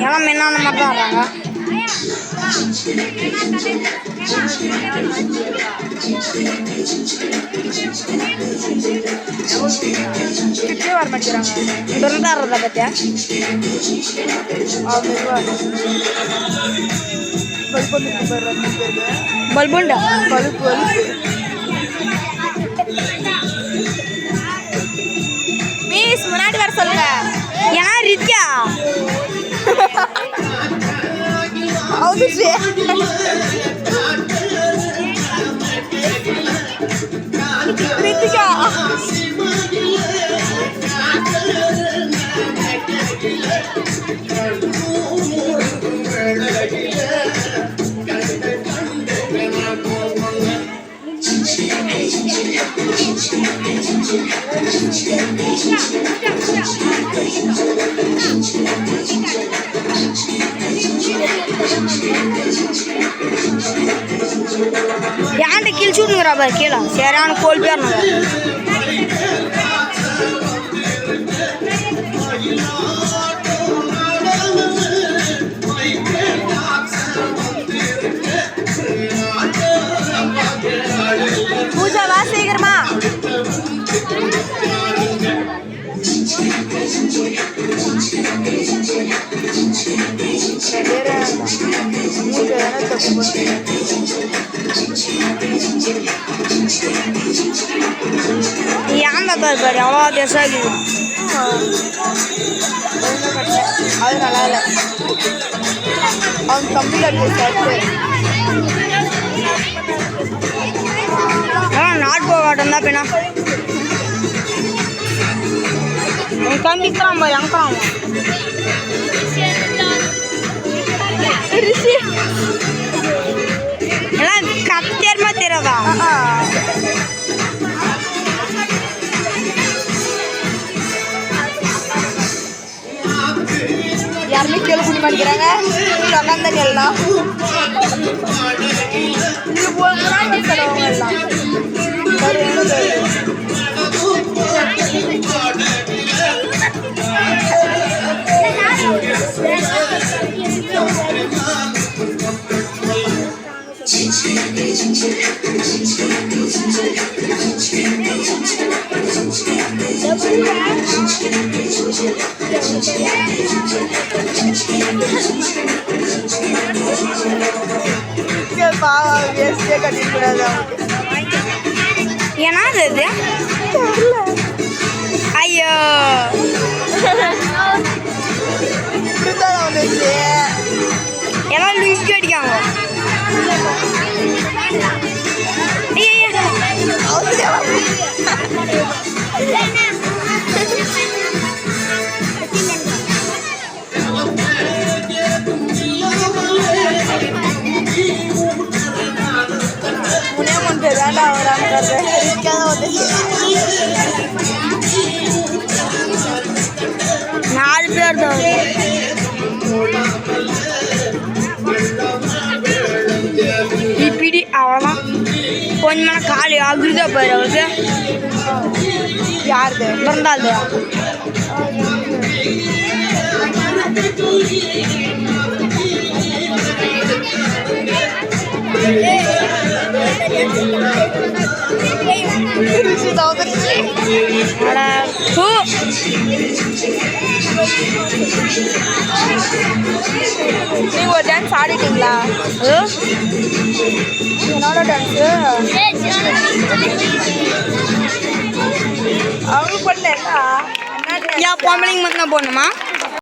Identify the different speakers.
Speaker 1: எல்லாம் மென்னான மாதிரி தான் ஆடுறாங்க.
Speaker 2: கிட்டே வர மாட்டேங்கிறாங்க.
Speaker 1: இங்கிருந்து ஆடுறதா பத்தியா பல்புண்டா
Speaker 2: பல்பு மீஸ் முன்னாடி வர சொல்லுங்க.
Speaker 1: ஏன்னா ரித்யா
Speaker 2: ரித்திகா
Speaker 1: ஏன்ட்ட கிழிச்சுடுங்கிறா பாரு கீழே சரியான கோல் பேர்
Speaker 2: பூஜா வா சீக்கிரமா.
Speaker 1: ஏன் பாரு பாரு அவ்வளோ தேசாகி
Speaker 2: அது நல்லா இல்லை. அவன் கம்பியில் அடிச்சு
Speaker 1: நாட் போகாட்டம் தான் பின்னா கம்பிக்கிறான் பாரு அங்கிறான் எல்லாம் கத்தேர்மா தெரியாதா
Speaker 2: யாருமே கீழே குடி மாட்டேங்கிறாங்க. உட்காந்து எல்லாம் இது போகிறாங்க செலவங்க எல்லாம் பாவம் வேஸ்டே கட்டிக்கூடாது.
Speaker 1: ஏன்னா அது ஐயோ எல்லாம் லுங்கி அடிக்காங்க. நாலு பேர் தான் இப்படி அவ்வளோதான் கொஞ்சமான காலி அகுருதா பாரு அவளுக்கு.
Speaker 2: யாருது
Speaker 1: பிறந்தாள்
Speaker 2: நீங்க ஒரு டான்ஸ் ஆடிட்டீங்களா? என்னோட டான்ஸு அவங்க பண்ணல.
Speaker 1: ஏன் பொம்பளைங்க மட்டும் தான் போடணுமா?